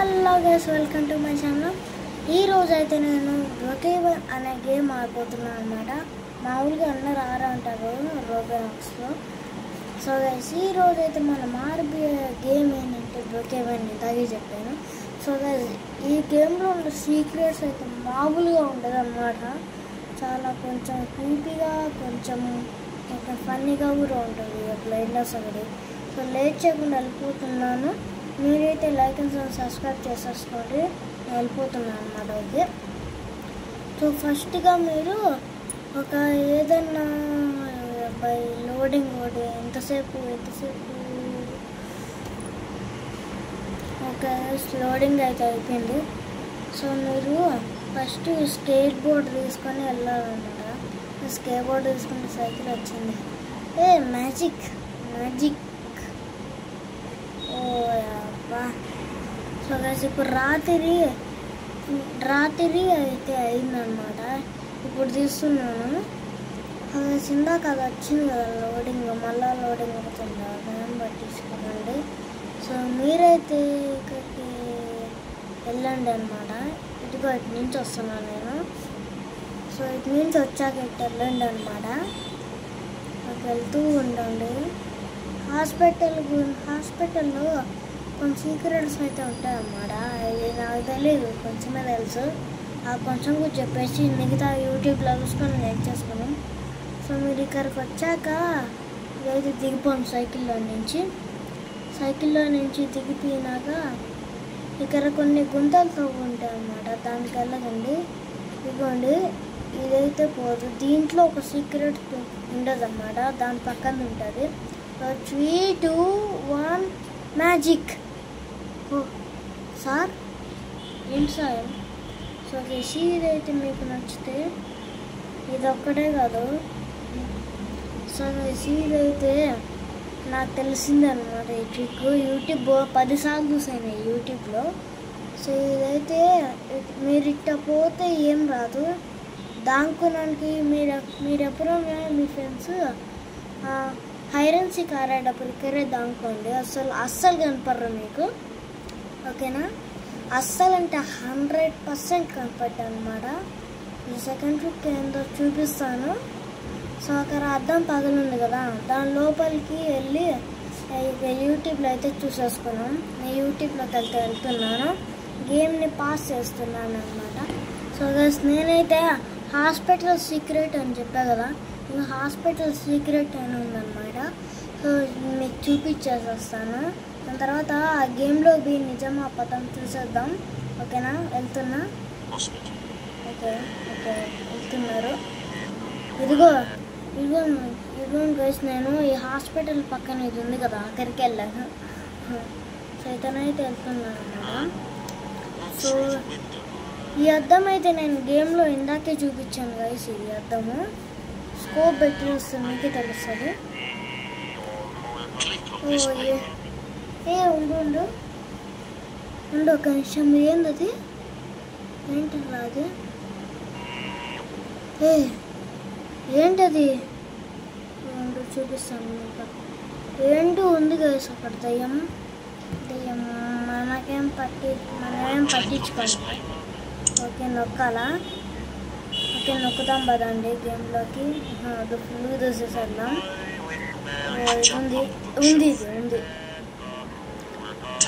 Hello guys, welcome to my channel. ఈరోజు అయితే నేను రొకేవన్ అనే గేమ్ ఆడిపోతున్నాను అనమాట. మామూలుగా అందరూ అంటారు రోబోక్స్లో. సో గైస్, ఈరోజు అయితే మనం ఆర్బిఐ గేమ్ ఏంటంటే రొకేవన్ ఇందాకే చెప్పాను. సో గైస్, ఈ గేమ్లో ఉన్న సీక్రెట్స్ అయితే మామూలుగా ఉండదు అనమాట. చాలా కొంచెం క్రీపీగా, కొంచెం ఫన్నీగా కూడా ఉంటుంది బ్లైండ్నెస్ ఒకటి. సో లేట్ చేయకుండా వెళ్ళిపోతున్నాను. మీరైతే లైక్ అండ్ సబ్స్క్రైబ్ చేసేసుకోండి. నేను వెళ్ళిపోతున్నాను అన్నమాట. ఓకే, సో ఫస్ట్గా మీరు ఒక ఏదన్నా బై లోడింగ్ ఒకటి ఎంతసేపు ఓకే, లోడింగ్ అయితే అయిపోయింది. సో మీరు ఫస్ట్ స్కేట్ బోర్డ్ తీసుకొని వెళ్ళాలన్నమాట. స్కేట్ బోర్డ్ తీసుకుని సైకిల్ వచ్చింది. మ్యాజిక్ ఓ అబ్బా. సో గైస్, ఇప్పుడు రాత్రి అయితే అయిందనమాట. ఇప్పుడు తీస్తున్నాను. ఇందాక అది వచ్చింది కదా లోడింగ్, మళ్ళీ లోడింగ్ అవుతుంది. దాన్ని పట్టించుకోండి. సో మీరైతే ఇక్కడికి వెళ్ళండి అనమాట. ఇటుగా ఇటు నుంచి వస్తున్నాను నేను. సో ఇటు నుంచి వచ్చాక ఇటు వెళ్ళండి అనమాట. వెళ్తూ ఉండండి. హాస్పిటల్లో కొన్ని సీక్రెట్స్ అయితే ఉంటాయన్నమాట. అది నాకు తెలియదు, కొంచెమే తెలుసు. ఆ కొంచెం కూడా చెప్పేసి మిగతా యూట్యూబ్లో చూసుకొని నేర్చేసుకున్నాం. సో మీరు ఇక్కడికి వచ్చాక ఇదైతే దిగిపోండి సైకిల్లో నుంచి దిగిపోయినాక ఇక్కడ కొన్ని గుంతలతో ఉంటాయి అన్నమాట. దానికి వెళ్ళకండి. ఇదిగోండి, ఇదైతే పోదు. దీంట్లో ఒక సీక్రెట్ ఉండదు అన్నమాట. దాని పక్కన ఉంటుంది. 3, 2, 1 మ్యాజిక్. సార్ ఏంటి సార్? సో ఇదైతే మీకు నచ్చితే ఇది ఒక్కటే కాదు. సో ఇదైతే నాకు తెలిసింది అనమాట. ఈ ట్రిక్ యూట్యూబ్ 10 సార్లు చూసాను యూట్యూబ్లో. సో ఇదైతే మీరు ఇట్ట పోతే ఏం రాదు. దాంకునానికి మీరు ఎప్పుడైనా మీ ఫ్రెండ్స్ హైడ్ అండ్ సీక్ ఆడేటప్పుడు ఇక్కడే దాంకోండి. అస్సలు కనపడరు మీకు. ఓకేనా? అస్సలు అంటే 100% కనపడ్డా అనమాట. ఈ సెకండ్ ట్రిక్ ఏందో చూపిస్తాను. సో అక్కడ అద్దం పగలుంది కదా, దాని లోపలికి వెళ్ళి యూట్యూబ్లో అయితే చూసేసుకున్నాం. నేను యూట్యూబ్లోకి వెళ్తున్నాను. గేమ్ని పాస్ చేస్తున్నాను అనమాట. సో గైస్, నేనైతే హాస్పిటల్ సీక్రెట్ అని చెప్పా కదా, ఇంకా హాస్పిటల్ సీక్రెట్ అని ఉందన్నమాట. సో మీకు చూపించేసేస్తాను. దాని తర్వాత ఆ గేమ్లో నిజమా అబద్ధం చూసేద్దాం. ఓకేనా? వెళ్తున్నా. ఓకే వెళ్తున్నారు. ఇదిగో గైస్, నేను ఈ హాస్పిటల్ పక్కన ఇది ఉంది కదా, అక్కడికి వెళ్ళాను. సో ఇతనైతే వెళ్తున్నాను అన్నమాట. సో ఈ అద్దం అయితే నేను గేమ్లో ఇందాకే చూపించాను గైస్. ఇది అద్దము స్కోప్ పెట్టి వస్తే మీకే తెలుస్తుంది. ఉండు ఒక నిమిషం. ఏంటది? ఏంటి రాదు? ఏంటది? చూపిస్తాను మీకు. ఏంటో ఉంది గైస్ అక్కడ. దయ్యం మనమేం పట్టించుకోండి. ఓకే, నొక్కాలా? ఓకే, నొక్కుదాం పదండి గేమ్లోకి. అది ఫుల్ దూసేసేద్దాం. ఉంది.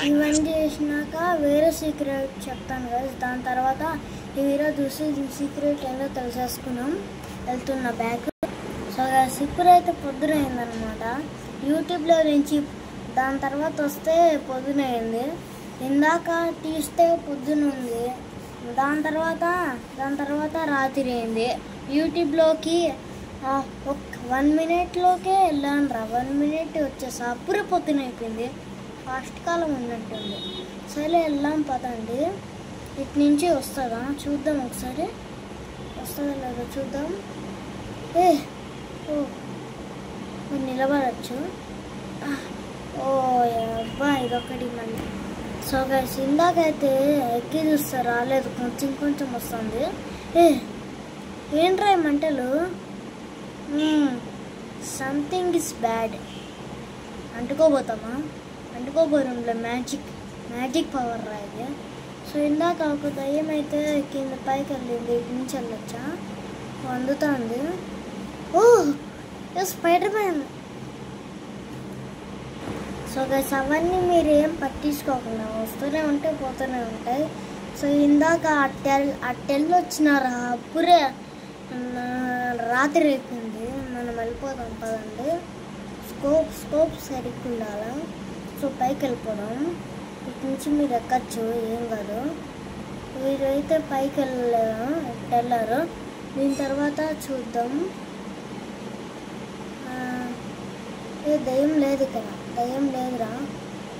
ఇవన్నీ చేసినాక వేరే సీక్రెట్ చెప్తాను కదా. దాని తర్వాత ఈ వీడియో చూసి సీక్రెట్ ఏందో తెలిసేసుకున్నాం. వెళ్తున్న బ్యాగ్. సో ఇప్పుడైతే పొద్దునైందనమాట. యూట్యూబ్లో నుంచి దాని తర్వాత వస్తే పొద్దునైంది. ఇందాక తీస్తే పొద్దునుంది. దాని తర్వాత రాత్రి అయింది. యూట్యూబ్లోకి 1 మినిట్లోకే వెళ్ళాను రా. 1 మినిట్ వచ్చేసా అప్పుడే పొద్దున అయిపోయింది. ఫాస్ట్ కాలం ఉన్నట్టుంది. సరే వెళ్దాం పదండి. ఇటు నుంచి వస్తుందా చూద్దాం ఒకసారి. వస్తుందా లేదా చూద్దాం. నిలబడచ్చు. అబ్బా, ఇదొకటి మళ్ళీ. సో గైస్, ఇందాకైతే ఎక్కి చూస్తే రాలేదు, కొంచెం వస్తుంది. ఏంట్రా మంటలు? Something is bad. అంటుకోబోతామా? అంటుకోబోరంలో మ్యాజిక్ మ్యాజిక్ పవర్ రా ఇది. సో ఇందాక ఒక దయ్యం అయితే కింద పైకి వెళ్ళింది, ఇటు నుంచి వెళ్ళొచ్చా, అందుతుంది. ఓ స్పైడర్ మ్యాన్. సో గైస్ అవన్నీ మీరు ఏం పట్టించుకోకుండా వస్తూనే ఉంటాయి, పోతూనే ఉంటాయి. సో ఇందాక అట్టెళ్ళు వచ్చినారా, అప్పుడే రాత్రి అయిపోయింది, మనం వెళ్ళిపోదాం పదండి. స్కోప్ సరిగ్గా ఉండాలా. సో పైకి వెళ్ళిపోదాం, ఇటు నుంచి మీరు ఎక్కచ్చు, ఏం కాదు. వీరైతే పైకి వెళ్ళారు. దీని తర్వాత చూద్దాం. దయ్యం లేదు ఇక్కడ, దయ్యం లేదురా.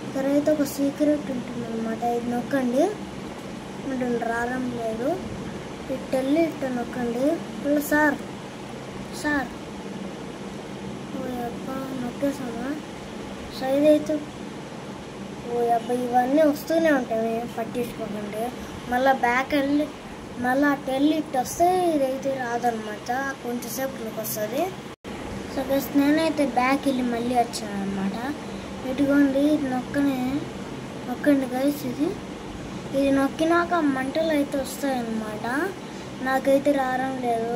ఇక్కడైతే ఒక సీక్రెట్ ఉంటుంది అనమాట, ఇది నొక్కండి. రావడం లేదు, ఇట్టెళ్ళి ఇట్ట నొక్కండి. సార్ ఓ అబ్బా నొక్కేసామా. సో ఇదైతే ఓ అబ్బా ఇవన్నీ వస్తూనే ఉంటాయి, పట్టించుకోకండి. మళ్ళీ బ్యాక్ వెళ్ళి మళ్ళీ అటు వెళ్ళి ఇటు వస్తే ఇదైతే రాదనమాట, కొంచెంసేపు మీకు వస్తుంది. సో గైస్ నేనైతే బ్యాక్ వెళ్ళి మళ్ళీ వచ్చాను అనమాట. ఇటుకోండి, ఇది నొక్కండి గైస్. ఇది నొక్కినాక మంటలు అయితే వస్తాయన్నమాట. నాకైతే రావడం లేదు,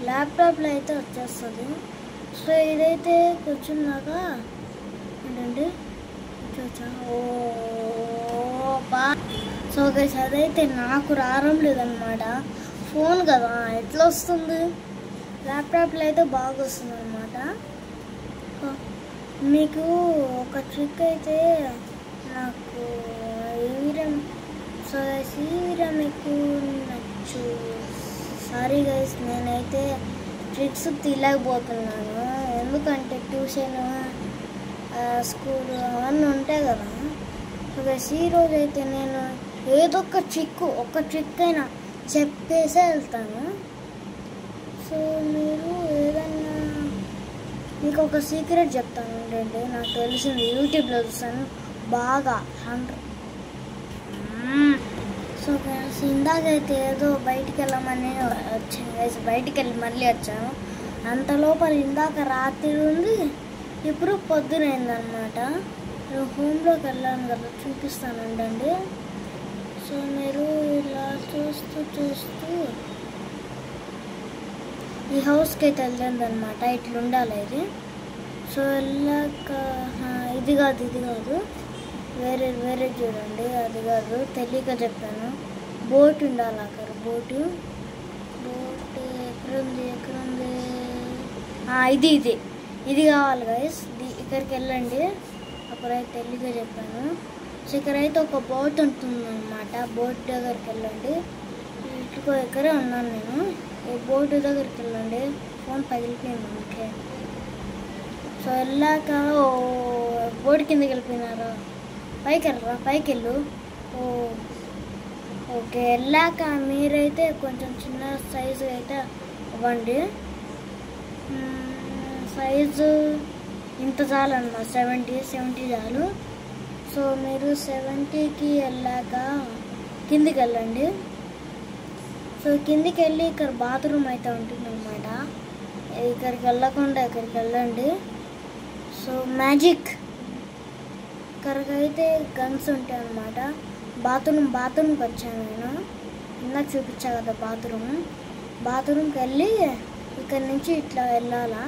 ల్యాప్టాప్లో అయితే వచ్చేస్తుంది. సో ఇదైతే కూర్చున్నాక ఏంటండి చూచా. ఓ బా. సో గైస్ అదైతే నాకు రావడం లేదనమాట, ఫోన్ కదా ఎట్లా వస్తుంది, ల్యాప్టాప్లో అయితే బాగా వస్తుంది అనమాట. మీకు ఒక ట్రిక్ అయితే నాకు సో గైస్ ఈ వీడియో మీకు నచ్చు. సారీ గైస్ నేనైతే ట్రిక్స్ తీయలేకపోతున్నాను, ఎందుకంటే ట్యూషన్ స్కూల్ అవన్నీ ఉంటాయి కదా. సో గైస్ ఈరోజు అయితే నేను ఏదో ఒక ట్రిక్ అయినా చెప్పేసే వెళ్తాను. సో మీరు ఏదన్నా మీకు ఒక సీక్రెట్ చెప్తాను ఏంటంటే, నాకు తెలిసింది యూట్యూబ్లో చూస్తాను బాగా 100. సో గైస్ ఇందాకైతే ఏదో బయటికి వెళ్ళమని వచ్చాను గైస్, బయటికి వెళ్ళి మళ్ళీ వచ్చాను. అంత లోపల ఇందాక రాత్రి ఉంది, ఇప్పుడు పొద్దునైందనమాట. నేను హోమ్లోకి వెళ్ళాను కదా, చూపిస్తాను ఉండండి. సో మీరు ఇలా చూస్తూ ఈ హౌస్కి అయితే వెళ్ళిందనమాట, ఇట్లా ఉండాలి ఇది. సో వెళ్ళాక ఇది కాదు వేరే చూడండి, అది కాదు, తెలియక చెప్పాను. బోట్ ఉండాలి అక్కడ, బోటు ఎక్కడుంది ఇది కావాలి గైస్. ఇక్కడికి వెళ్ళండి, అప్పుడైతే తెలియక చెప్పాను. సో ఇక్కడైతే ఒక బోట్ ఉంటుందన్నమాట, బోట్ దగ్గరికి వెళ్ళండి. ఇటుకో ఇక్కడే ఉన్నాను నేను, ఈ బోటు దగ్గరికి వెళ్ళండి. ఫోన్ పగిలిపోయింది ఓకే. సో వెళ్ళాక బోట్ కిందకి వెళ్ళిపోయినారా, పైకి వెళ్ళు. ఓకే వెళ్ళాక మీరైతే కొంచెం చిన్న సైజు అయితే ఇవ్వండి, సైజు ఇంత చాలు అన్నమాట, 70 చాలు. సో మీరు 70కి వెళ్ళాక కిందికి వెళ్ళండి. సో కిందికి వెళ్ళి ఇక్కడ బాత్రూమ్ అయితే ఉంటుంది అనమాట, ఇక్కడికి వెళ్ళకుండా ఇక్కడికి వెళ్ళండి. సో మ్యాజిక్ ఇక్కడికైతే గన్స్ ఉంటాయి అన్నమాట. బాత్రూమ్కి వచ్చాను నేను, ఇందాక చూపించా కదా బాత్రూమ్కి వెళ్ళి ఇక్కడ నుంచి ఇట్లా వెళ్ళాలా.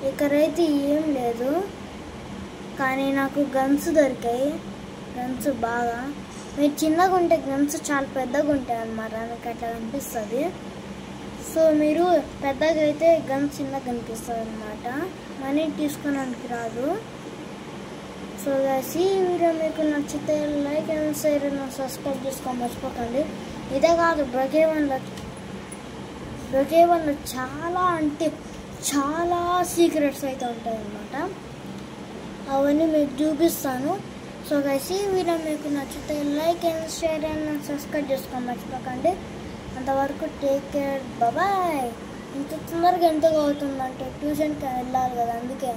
ఇక్కడైతే ఏం లేదు, కానీ నాకు గన్స్ దొరికాయి. గన్స్ బాగా, మీరు చిన్నగా ఉంటే గన్స్ చాలా పెద్దగా ఉంటాయి అన్నమాట, నాకు అట్లా కనిపిస్తుంది. సో మీరు పెద్దగా అయితే గన్స్ చిన్నగా కనిపిస్తుంది అనమాట, మనీ తీసుకోవడానికి రాదు. సో గైస్ ఈ వీడియో మీకు నచ్చితే like and share and subscribe చేసుకో మర్చిపోకండి. ఇదే కాదు బ్రొకేవన్లో చాలా అంటే చాలా సీక్రెట్స్ అయితే ఉంటాయి అన్నమాట, అవన్నీ మీకు చూపిస్తాను. సో గైస్ ఈ వీడియో మీకు నచ్చితే like and share and subscribe చేసుకో మర్చిపోకండి. అంతవరకు టేక్ కేర్, బాయ్. ఇంత తొందరగా ఎంతగా అవుతుందంటే ట్యూషన్కి వెళ్ళాలి కదా, అందుకే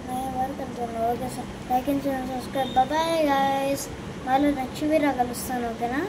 నేను వరకు వెళ్తున్నాను. Okay sir, like and share subscribe, bye guys. మళ్ళీ నెక్స్ట్ వీడియో కలుస్తాను, ఓకేనా.